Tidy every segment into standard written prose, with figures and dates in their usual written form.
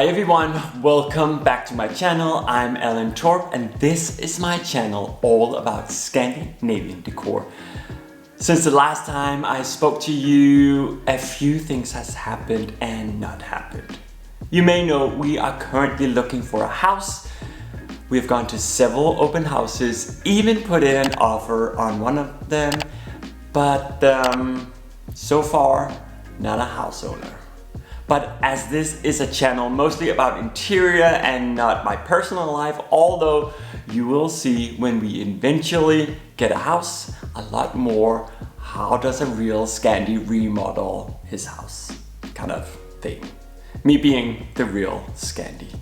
Hi everyone, welcome back to my channel. I'm Allan Torp and this is my channel all about Scandinavian decor. Since the last time I spoke to you, a few things has happened and not happened. You may know we are currently looking for a house. We've gone to several open houses, even put in an offer on one of them, but so far, not a house owner. But as this is a channel mostly about interior and not my personal life, although you will see when we eventually get a house, a lot more how does a real Scandi remodel his house kind of thing. Me being the real Scandi.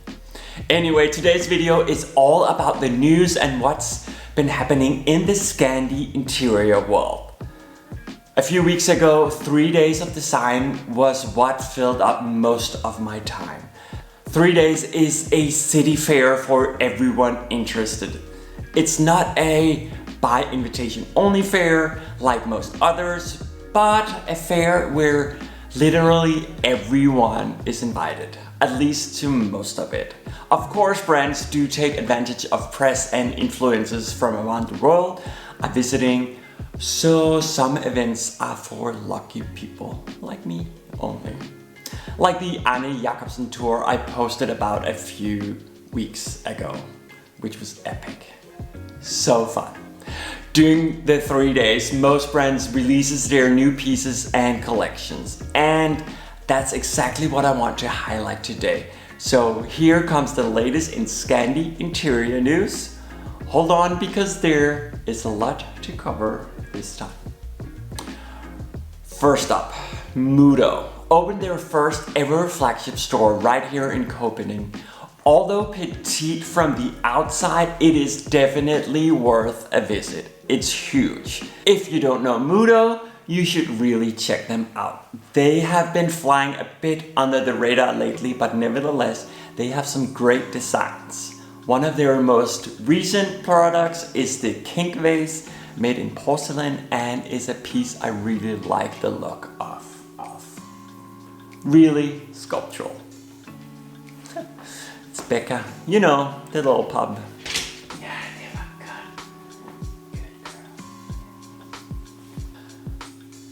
Anyway, today's video is all about the news and what's been happening in the Scandi interior world. A few weeks ago, 3 days of design was what filled up most of my time. 3 days is a city fair for everyone interested. It's not a by invitation only fair like most others, but a fair where literally everyone is invited, at least to most of it. Of course, brands do take advantage of press and influencers from around the world are visiting. So some events are for lucky people like me only. Like the Dany Sustainable tour I posted about a few weeks ago, which was epic. So fun. During the 3 days, most brands releases their new pieces and collections. And that's exactly what I want to highlight today. So here comes the latest in Scandi interior news. Hold on because there is a lot to cover this time. First up, Mudo opened their first ever flagship store right here in Copenhagen. Although petite from the outside, it is definitely worth a visit. It's huge. If you don't know Mudo, you should really check them out. They have been flying a bit under the radar lately, but nevertheless, they have some great designs. One of their most recent products is the Kink vase, made in porcelain, and is a piece I really like the look of. Really sculptural. It's Becca, you know, the little pub. Yeah, they were good girl.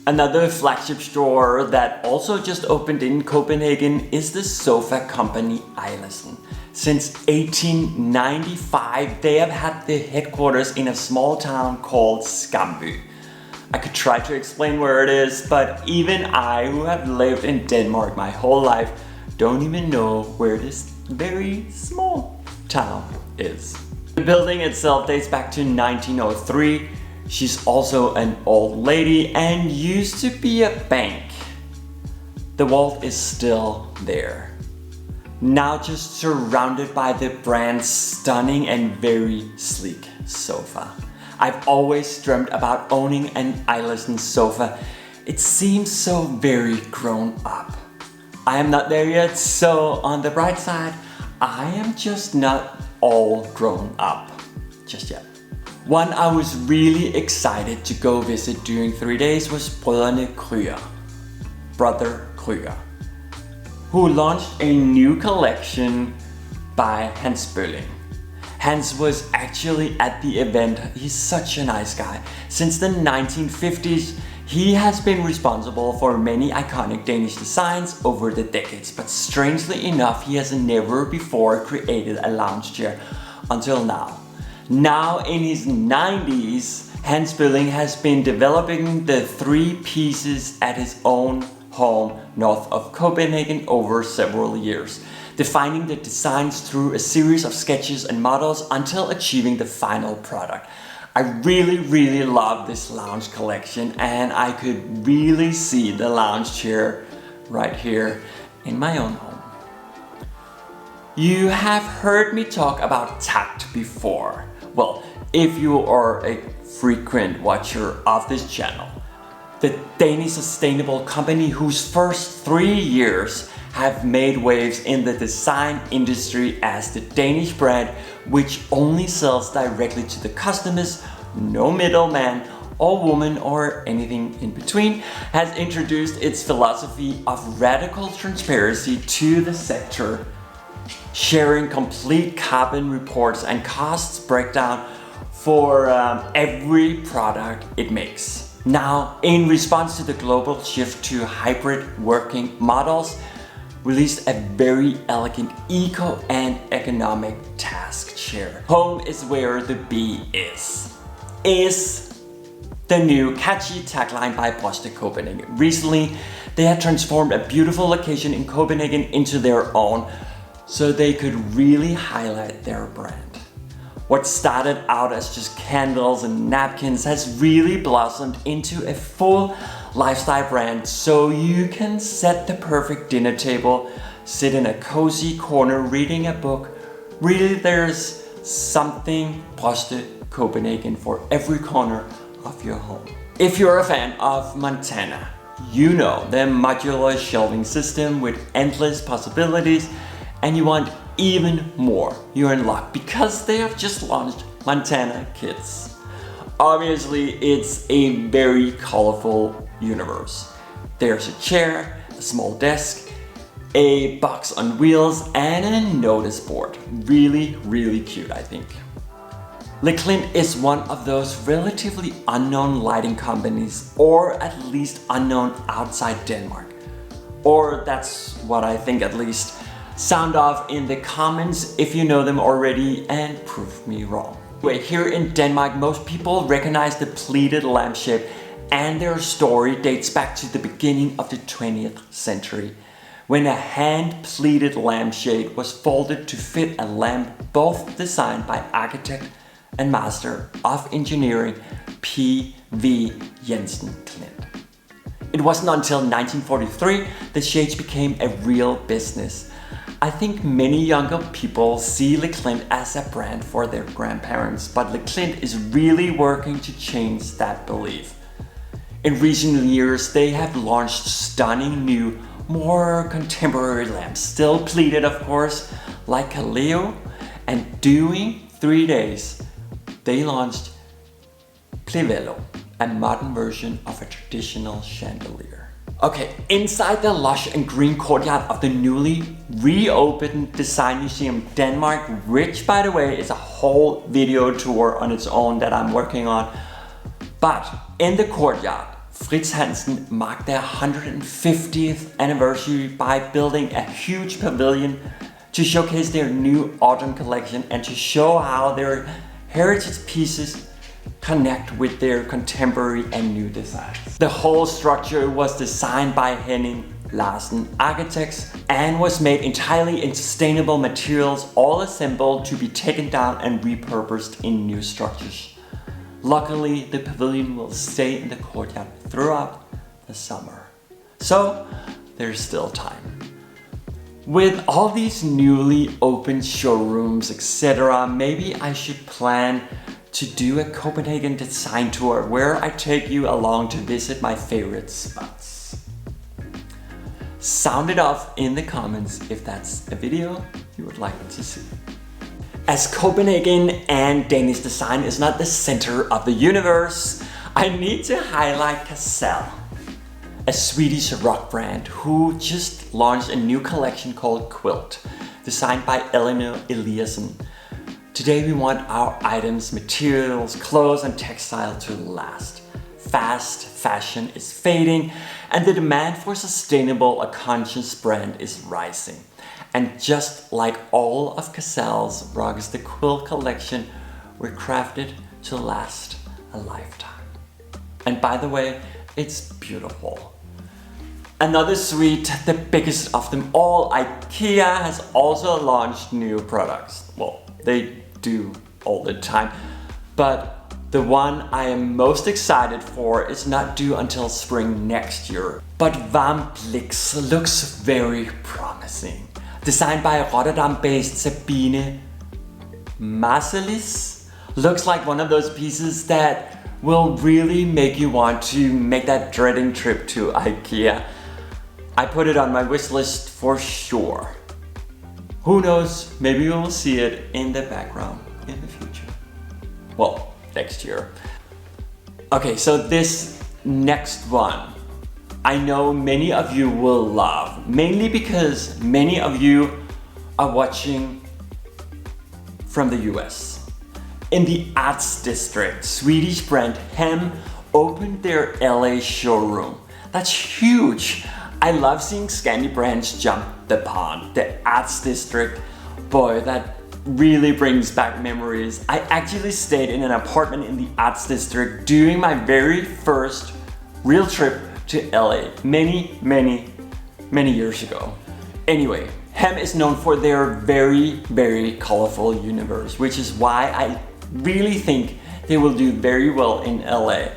Another flagship store that also just opened in Copenhagen is the sofa company Leclint. Since 1895, they have had their headquarters in a small town called Skamby. I could try to explain where it is, but even I, who have lived in Denmark my whole life, don't even know where this very small town is. The building itself dates back to 1903. She's also an old lady and used to be a bank. The vault is still there. Now just surrounded by the brand's stunning and very sleek sofa. I've always dreamt about owning an Leclint sofa. It seems so very grown up. I am not there yet, so on the bright side, I am just not all grown up just yet. One I was really excited to go visit during 3 days was Brother Krüger, who launched a new collection by Hans Bølling. Hans was actually at the event. He's such a nice guy. Since the 1950s, he has been responsible for many iconic Danish designs over the decades, but strangely enough, he has never before created a lounge chair until now. Now in his 90s, Hans Bølling has been developing the 3 pieces at his own home north of Copenhagen over several years, defining the designs through a series of sketches and models until achieving the final product. I really love this lounge collection, and I could really see the lounge chair right here in my own home. You have heard me talk about tact before. Well, if you are a frequent watcher of this channel. The Dany Sustainable company, whose first 3 years have made waves in the design industry as the Danish brand, which only sells directly to the customers, no middleman or woman or anything in between, has introduced its philosophy of radical transparency to the sector sharing complete carbon reports and costs breakdown for every product it makes. Now, in response to the global shift to hybrid working models, released a very elegant eco and economic task share. Home is where the bee is the new catchy tagline by Boste Copenhagen. Recently, they had transformed a beautiful location in Copenhagen into their own, so they could really highlight their brand. What started out as just candles and napkins has really blossomed into a full lifestyle brand, so you can set the perfect dinner table, sit in a cozy corner reading a book. Really, there's something Boste Copenhagen for every corner of your home. If you're a fan of Montana, you know the modular shelving system with endless possibilities, and you want even more, you're in luck because they have just launched Montana Kids. Obviously, it's a very colorful universe. There's a chair, a small desk, a box on wheels, and a notice board. Really, really cute, I think. Leclint is one of those relatively unknown lighting companies, or at least unknown outside Denmark. Or that's what I think at least. Sound off in the comments if you know them already and prove me wrong. Anyway, here in Denmark, most people recognize the pleated lampshade, and their story dates back to the beginning of the 20th century, when a hand-pleated lampshade was folded to fit a lamp, both designed by architect and master of engineering P.V. Jensen Klint. It wasn't until 1943 the shades became a real business. I think many younger people see Leclint as a brand for their grandparents, but Leclint is really working to change that belief. In recent years, they have launched stunning new, more contemporary lamps, still pleated of course, like Kaleo, and doing 3 days, they launched Plevelo, a modern version of a traditional chandelier. Okay, inside the lush and green courtyard of the newly reopened Design Museum Denmark, which by the way is a whole video tour on its own that I'm working on. But in the courtyard, Fritz Hansen marked their 150th anniversary by building a huge pavilion to showcase their new autumn collection and to show how their heritage pieces connect with their contemporary and new designs. The whole structure was designed by Henning Larsen Architects and was made entirely in sustainable materials, all assembled to be taken down and repurposed in new structures. Luckily, the pavilion will stay in the courtyard throughout the summer. So, there's still time. With all these newly opened showrooms, etc., maybe I should plan to do a Copenhagen design tour where I take you along to visit my favorite spots. Sound it off in the comments if that's a video you would like to see. As Copenhagen and Danish design is not the center of the universe, I need to highlight Casell, a Swedish rock brand who just launched a new collection called Quilt, designed by Elinor Eliasson. Today we want our items, materials, clothes and textile to last. Fast fashion is fading and the demand for sustainable, a conscious brand is rising. And just like all of Casell's rugs, the Quilt collection were crafted to last a lifetime. And by the way, it's beautiful. Another suite, the biggest of them all, Ikea, has also launched new products. Well, they do all the time, but the one I am most excited for is not due until spring next year. But Varmblix looks very promising. Designed by Rotterdam-based Sabine Marcelis, looks like one of those pieces that will really make you want to make that dreading trip to Ikea. I put it on my wish list for sure. Who knows, maybe we will see it in the background in the future. Well, next year. Okay, so this next one, I know many of you will love, mainly because many of you are watching from the US. In the Arts District, Swedish brand Hem opened their LA showroom. That's huge. I love seeing Scandi brands jump the pond. The Arts District, boy, that really brings back memories. I actually stayed in an apartment in the Arts District during my very first real trip to LA many years ago. Anyway, Hem is known for their very colorful universe, which is why I really think they will do very well in LA.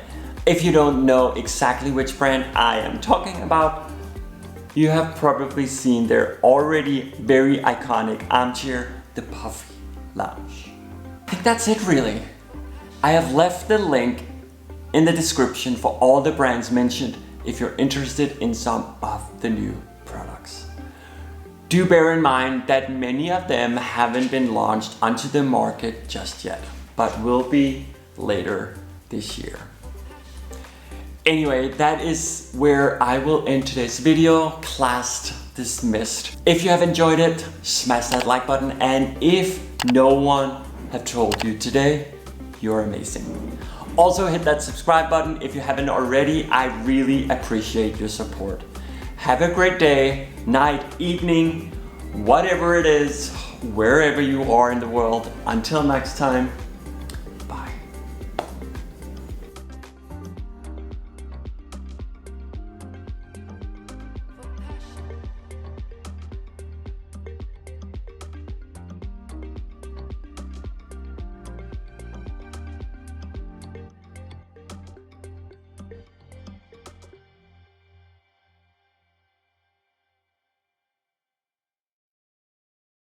If you don't know exactly which brand I am talking about, you have probably seen their already very iconic armchair, the Puffy Lounge. I think that's it really. I have left the link in the description for all the brands mentioned if you're interested in some of the new products. Do bear in mind that many of them haven't been launched onto the market just yet, but will be later this year. Anyway, that is where I will end today's video. Class dismissed. If you have enjoyed it, smash that like button, and if no one have told you today, you're amazing. Also hit that subscribe button if you haven't already. I really appreciate your support. Have a great day, night, evening, whatever it is, wherever you are in the world. Until next time,